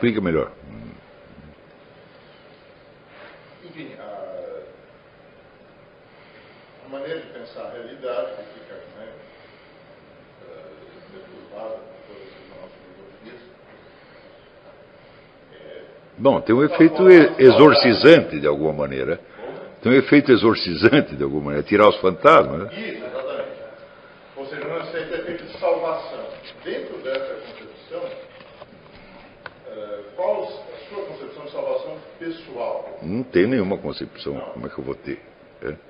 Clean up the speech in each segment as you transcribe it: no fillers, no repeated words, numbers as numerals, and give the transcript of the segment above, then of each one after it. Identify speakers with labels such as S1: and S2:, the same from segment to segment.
S1: explica melhor.
S2: Enfim, a maneira de pensar a realidade que fica, né, deturpada por todas as nossas filosofias.
S1: Bom, tem um efeito exorcizante de alguma maneira. Tem um efeito exorcizante de alguma maneira, tirar os fantasmas. Né?
S2: Isso, exatamente. Ou seja, não aceita efeito de salvação. Dentro dessa concepção, qual a sua concepção de salvação pessoal?
S1: Não tem nenhuma concepção. Não. Como é que eu vou ter?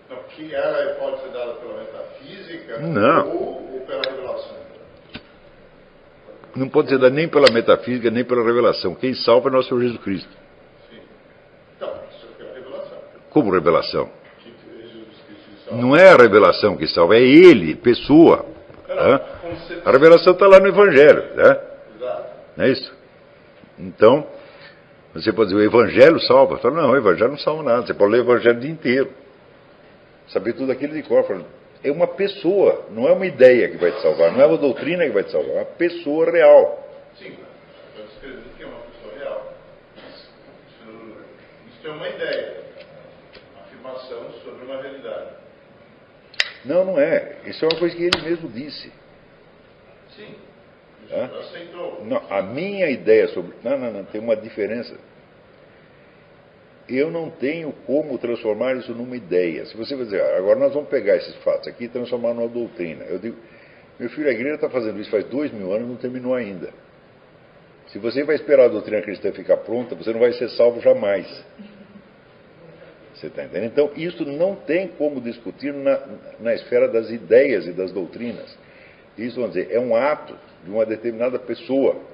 S2: Não, que ela pode ser dada pela metafísica ou pela revelação?
S1: Não pode ser dada nem pela metafísica, nem pela revelação. Quem salva é nosso Senhor Jesus Cristo.
S2: Sim. Então, isso é pela revelação.
S1: Como revelação?
S2: Que Jesus Cristo salva.
S1: Não é a revelação que salva, é Ele, pessoa. A revelação está lá no Evangelho.
S2: Exato.
S1: Não é isso? Então, você pode dizer, o Evangelho salva. Fala, não, o Evangelho não salva nada. Você pode ler o Evangelho o dia inteiro. Saber tudo aquilo de cor. É uma pessoa, não é uma ideia que vai te salvar, não é uma doutrina que vai te salvar, é uma pessoa real.
S2: Sim, eu escrevi que é uma pessoa real. Isso é uma ideia, uma afirmação sobre uma realidade.
S1: Não, não é. Isso é uma coisa que ele mesmo disse.
S2: Sim, isso aceitou.
S1: Não, a minha ideia sobre... Não, tem uma diferença. Eu não tenho como transformar isso numa ideia. Se você vai dizer, agora nós vamos pegar esses fatos aqui e transformar numa doutrina. Eu digo, meu filho, a igreja está fazendo isso faz 2000 anos e não terminou ainda. Se você vai esperar a doutrina cristã ficar pronta, você não vai ser salvo jamais. Você está entendendo? Então, isso não tem como discutir na esfera das ideias e das doutrinas. Isso, vamos dizer, é um ato de uma determinada pessoa.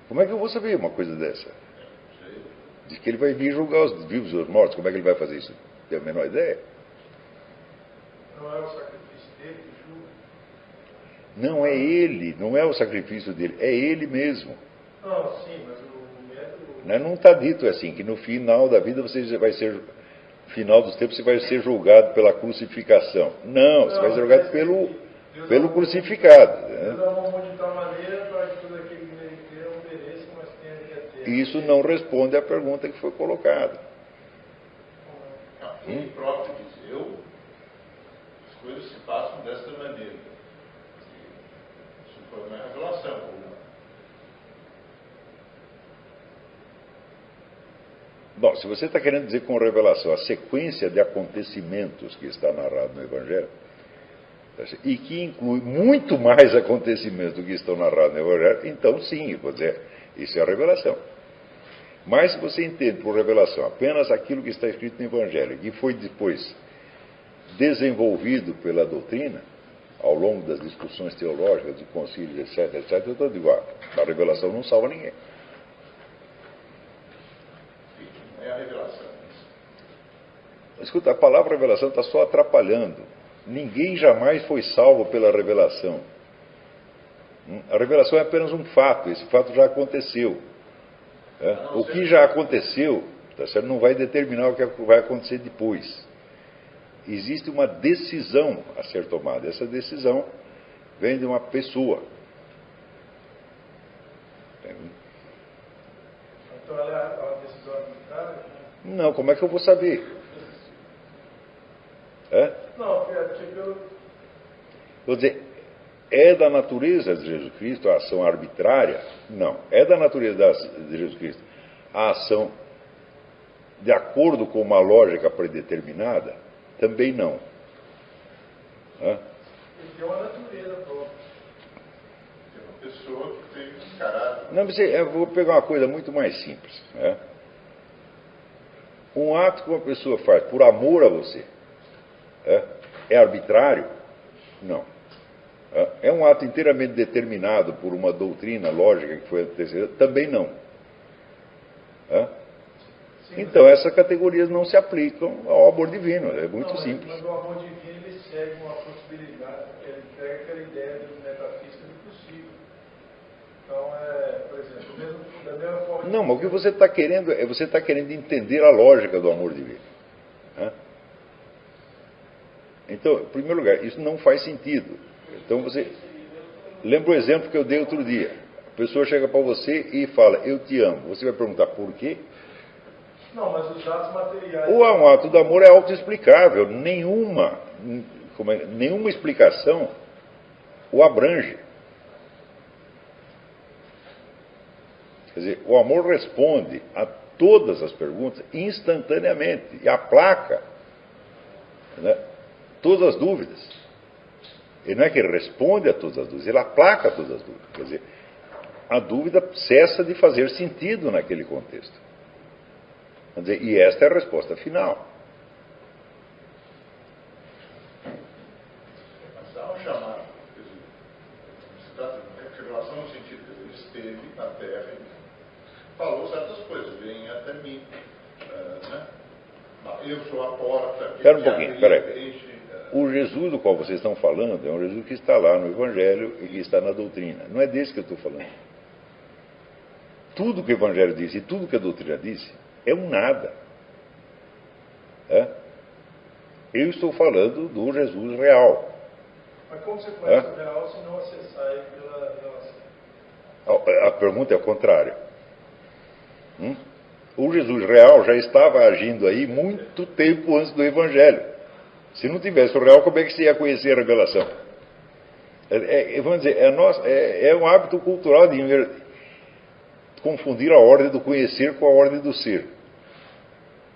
S1: Como é que eu vou saber uma coisa dessa? Diz que ele vai vir julgar os vivos e os mortos. Como é que ele vai fazer isso? Tem a menor ideia?
S2: Não é o sacrifício dele que julga?
S1: Não é ele, não é o sacrifício dele, é ele mesmo.
S2: Não, sim, mas o método...
S1: Não está dito assim, que no final da vida você vai ser, no final dos tempos você vai ser julgado pela crucificação. Não, você vai ser julgado pelo crucificado.
S2: Deus amou de tal maneira para que tudo aquilo que nele crê não pereça, mas tenha vida eterna.
S1: Isso não responde à pergunta que foi colocada.
S2: Ele próprio diz, as coisas se passam desta maneira. Isso foi uma revelação.
S1: Bom, se você está querendo dizer com revelação a sequência de acontecimentos que está narrado no Evangelho, e que inclui muito mais acontecimentos do que estão narrados no Evangelho, então sim, eu vou dizer, isso é a revelação. Mas se você entende por revelação apenas aquilo que está escrito no Evangelho, que foi depois desenvolvido pela doutrina, ao longo das discussões teológicas, de concílios, etc., eu digo, a revelação não salva ninguém.
S2: É a revelação.
S1: Escuta, a palavra revelação está só atrapalhando. Ninguém jamais foi salvo pela revelação. A revelação é apenas um fato, esse fato já aconteceu. O que já aconteceu, tá certo, não vai determinar o que vai acontecer depois. Existe uma decisão a ser tomada. Essa decisão vem de uma pessoa.
S2: Então ela é uma decisão arbitrária?
S1: Não, como é que eu vou saber?
S2: Não, tipo...
S1: Vou dizer, é da natureza de Jesus Cristo a ação arbitrária? Não. É da natureza de Jesus Cristo a ação de acordo com uma lógica predeterminada? Também não.
S2: Ele tem uma natureza própria. Tem uma pessoa que tem um caráter.
S1: Não, eu vou pegar uma coisa muito mais simples. Um ato que uma pessoa faz por amor a você é arbitrário? Não. É um ato inteiramente determinado por uma doutrina lógica que foi antecedida? Também não. Então, essas categorias não se aplicam ao amor divino. É muito simples.
S2: Mas o amor divino ele segue uma possibilidade, ele pega aquela ideia do metafísica do possível. Então, por exemplo, da mesma forma...
S1: Não, mas o que você está querendo é você está querendo entender a lógica do amor divino. Então, em primeiro lugar, isso não faz sentido. Então você... Lembra o exemplo que eu dei outro dia. A pessoa chega para você e fala, eu te amo. Você vai perguntar por quê?
S2: Não, mas os atos materiais...
S1: O ato do amor é autoexplicável. Nenhuma explicação o abrange. Quer dizer, o amor responde a todas as perguntas instantaneamente e aplaca, né, todas as dúvidas. Ele não é que ele responde a todas as dúvidas, ele aplaca todas as dúvidas. Quer dizer, a dúvida cessa de fazer sentido naquele contexto. Quer dizer, e esta é a resposta final.
S3: Mas há um chamado, quer dizer, se trata de revelação no sentido que ele esteve na Terra e falou certas coisas, vem até mim. Né? Eu sou a porta.
S1: Espera um pouquinho, peraí. O Jesus do qual vocês estão falando é um Jesus que está lá no Evangelho e que está na doutrina. Não é desse que eu estou falando. Tudo que o Evangelho disse e tudo que a doutrina disse é um nada. Eu estou falando do Jesus real.
S2: Mas como você conhece o real se não acessar ele pela relação?
S1: A pergunta é o contrário. O Jesus real já estava agindo aí muito tempo antes do Evangelho. Se não tivesse o real, como é que você ia conhecer a revelação? Vamos dizer, é um hábito cultural de confundir a ordem do conhecer com a ordem do ser.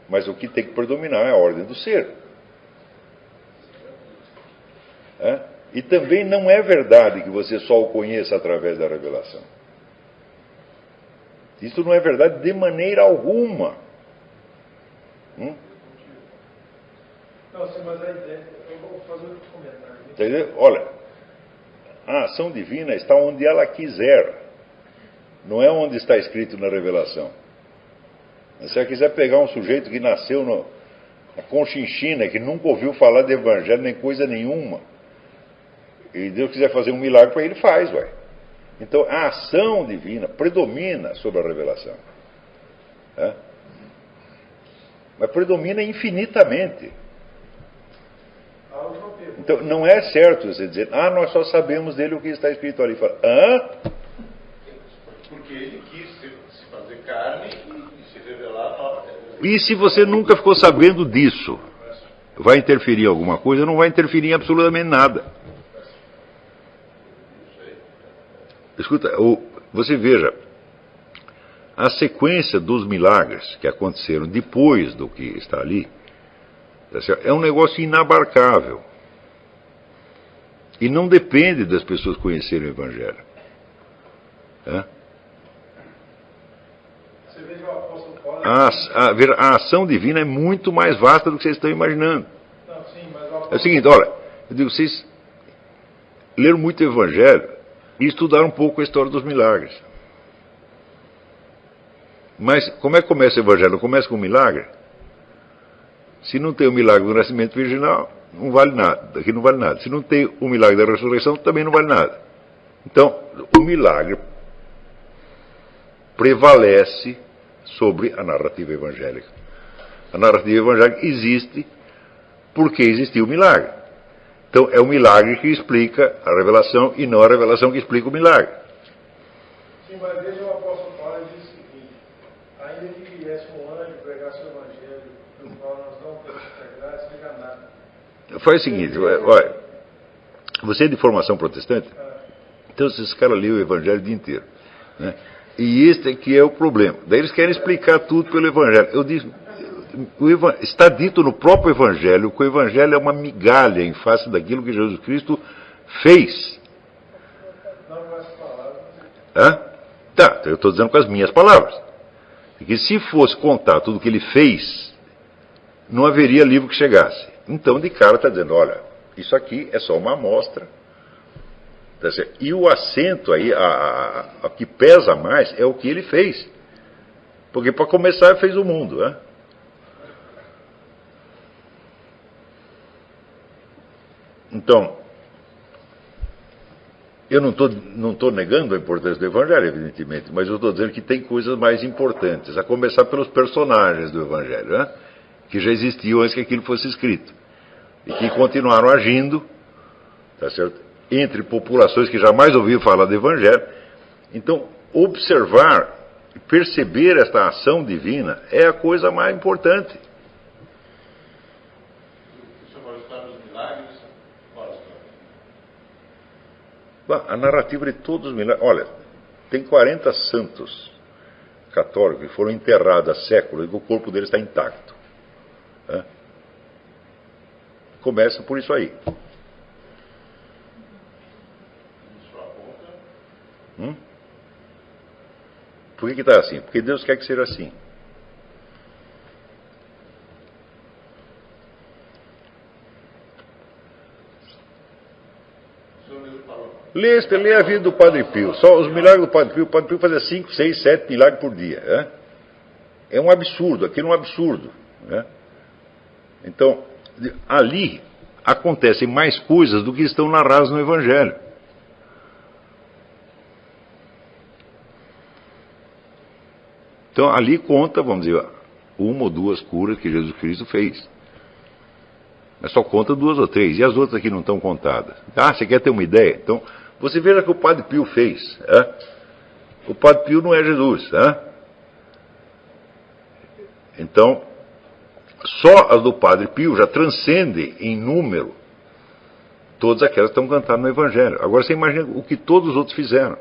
S1: Mas o que tem que predominar é a ordem do ser. E também não é verdade que você só o conheça através da revelação. Isso não é verdade de maneira alguma.
S2: Não, sim, mas a ideia... Eu vou fazer outro comentário.
S1: Entendeu? Olha, a ação divina está onde ela quiser. Não é onde está escrito na revelação. Se ela quiser pegar um sujeito que nasceu na Conchinchina, que nunca ouviu falar de evangelho nem coisa nenhuma, e Deus quiser fazer um milagre para ele, faz, ué. Então a ação divina predomina sobre a revelação. Mas predomina infinitamente. Então não é certo você dizer, nós só sabemos dele o que está escrito ali. Fala,
S3: Porque ele quis se fazer carne e se revelar.
S1: E se você nunca ficou sabendo disso, vai interferir em alguma coisa? Não vai interferir em absolutamente nada. Escuta, você veja, a sequência dos milagres que aconteceram depois do que está ali, é um negócio inabarcável. E não depende das pessoas conhecerem o Evangelho.
S2: Você vê que o apóstolo Paulo...
S1: A ação divina é muito mais vasta do que vocês estão imaginando.
S2: Não, sim, mas o apóstolo...
S1: É o seguinte, olha, eu digo, vocês leram muito o Evangelho e estudaram um pouco a história dos milagres. Mas como é que começa o Evangelho? Não começa com um milagre? Se não tem o milagre do nascimento virginal, não vale nada. Aqui não vale nada. Se não tem o milagre da ressurreição, também não vale nada. Então, o milagre prevalece sobre a narrativa evangélica. A narrativa evangélica existe porque existiu o milagre. Então, é o milagre que explica a revelação e não a revelação que explica o milagre.
S2: Sim, mas veja o apóstolo Paulo diz o seguinte: ainda que viesse um anjo e pregasse o evangelho, do qual nós não temos integridade, seja nada.
S1: Faz o seguinte, olha, você é de formação protestante? Então esses caras lêem o Evangelho o dia inteiro. Né? E este aqui é o problema. Daí eles querem explicar tudo pelo Evangelho. Eu disse, está dito no próprio Evangelho que o Evangelho é uma migalha em face daquilo que Jesus Cristo fez.
S2: Não com as palavras.
S1: Tá, eu estou dizendo com as minhas palavras. Porque se fosse contar tudo o que ele fez, não haveria livro que chegasse. Então, de cara, está dizendo, olha, isso aqui é só uma amostra. Tá certo? E o acento aí, a que pesa mais, é o que ele fez. Porque, para começar, ele fez o mundo. Né? Então, eu não estou negando a importância do Evangelho, evidentemente, mas eu estou dizendo que tem coisas mais importantes, a começar pelos personagens do Evangelho, né? Que já existiam antes que aquilo fosse escrito. e que continuaram agindo, tá certo? Entre populações que jamais ouviram falar do Evangelho. Então, observar, perceber esta ação divina é a coisa mais importante.
S3: O senhor vai estar nos milagres?
S1: A narrativa de todos os milagres. Olha, tem 40 santos católicos que foram enterrados há séculos e o corpo deles está intacto. Né? Começa por isso aí. Por que está assim? Porque Deus quer que seja assim. Lê a vida do Padre Pio. Só os milagres do Padre Pio. O Padre Pio fazia 5, 6, 7 milagres por dia. Né? É um absurdo, aquilo é um absurdo. Né? Então, ali acontecem mais coisas do que estão narradas no Evangelho. Então, ali conta, vamos dizer, uma ou duas curas que Jesus Cristo fez. Mas só conta 2 ou 3. E as outras aqui não estão contadas. Ah, você quer ter uma ideia? Então, você veja o que o Padre Pio fez. O Padre Pio não é Jesus. Então, só as do Padre Pio já transcendem em número todas aquelas que estão cantadas no Evangelho. Agora você imagina o que todos os outros fizeram.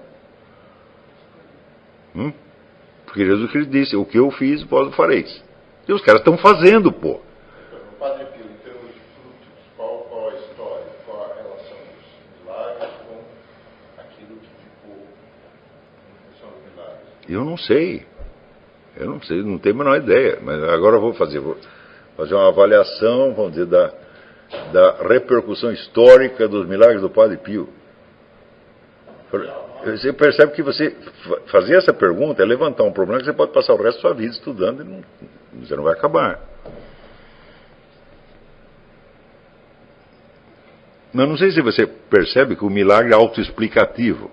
S1: Porque Jesus Cristo disse, o que eu fiz, vós o fareis. E os caras estão fazendo, pô.
S3: O Padre Pio, em termos de frutos, qual a história, qual a relação dos milagres com aquilo que ficou em função dos milagres?
S1: Eu não sei, não tenho a menor ideia. Mas agora vou fazer uma avaliação, vamos dizer, da repercussão histórica dos milagres do Padre Pio. Você percebe que você fazer essa pergunta é levantar um problema que você pode passar o resto da sua vida estudando e você não vai acabar. Mas não sei se você percebe que o milagre é autoexplicativo.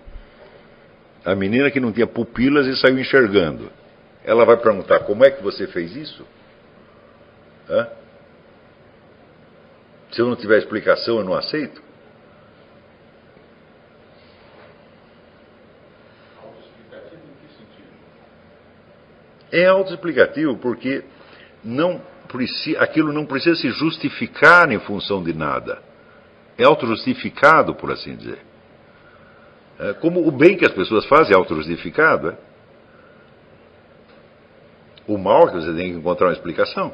S1: A menina que não tinha pupilas e saiu enxergando. Ela vai perguntar, como é que você fez isso? Se eu não tiver explicação, eu não aceito? É autoexplicativo porque aquilo não precisa se justificar em função de nada. É autojustificado, por assim dizer. Como o bem que as pessoas fazem é autojustificado. O mal que você tem que encontrar uma explicação.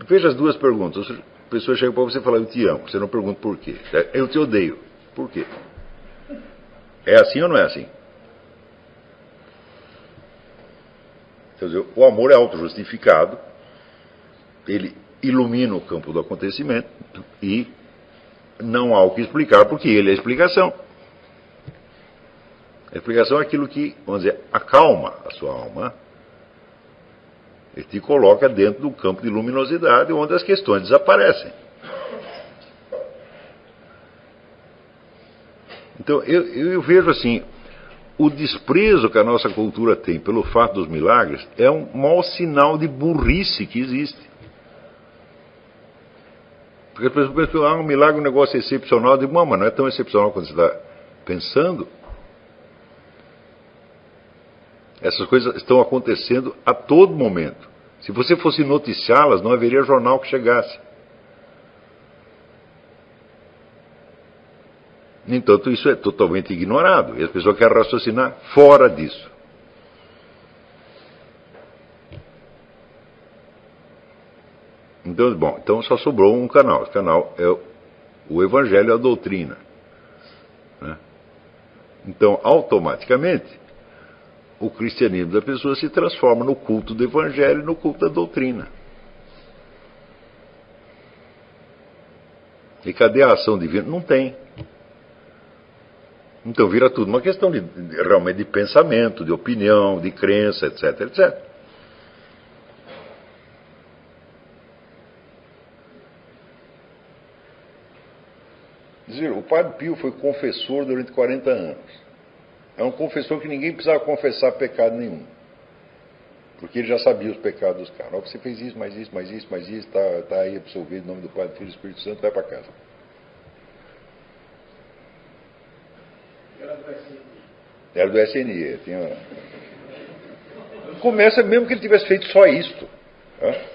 S1: Veja as duas perguntas. A pessoa chega para você e fala, eu te amo. Você não pergunta por quê. Eu te odeio. Por quê? É assim ou não é assim? Quer dizer, o amor é autojustificado, ele ilumina o campo do acontecimento e não há o que explicar, porque ele é a explicação. A explicação é aquilo que, vamos dizer, acalma a sua alma. Ele te coloca dentro do campo de luminosidade, onde as questões desaparecem. Então, eu vejo assim, o desprezo que a nossa cultura tem pelo fato dos milagres é um mau sinal de burrice que existe. Porque as pessoas pensam que um milagre é um negócio excepcional. Eu digo, mas não é tão excepcional quanto você está pensando. Essas coisas estão acontecendo a todo momento. Se você fosse noticiá-las, não haveria jornal que chegasse. No entanto, isso é totalmente ignorado. E as pessoas querem raciocinar fora disso. Então, bom, então só sobrou um canal. Esse canal é o Evangelho e a doutrina. Né? Então, automaticamente, o cristianismo da pessoa se transforma no culto do Evangelho e no culto da doutrina. E cadê a ação divina? Não tem. Então vira tudo uma questão realmente de pensamento, de opinião, de crença, etc, etc. Dizer, o Padre Pio foi confessor durante 40 anos. É um confessor que ninguém precisava confessar pecado nenhum. Porque ele já sabia os pecados dos caras. Você fez isso, mais isso, mais isso, mais isso, está aí absolvido em nome do Pai, do Filho e do Espírito Santo, vai para casa. Era do SNI. Começa mesmo que ele tivesse feito só isto. Tá?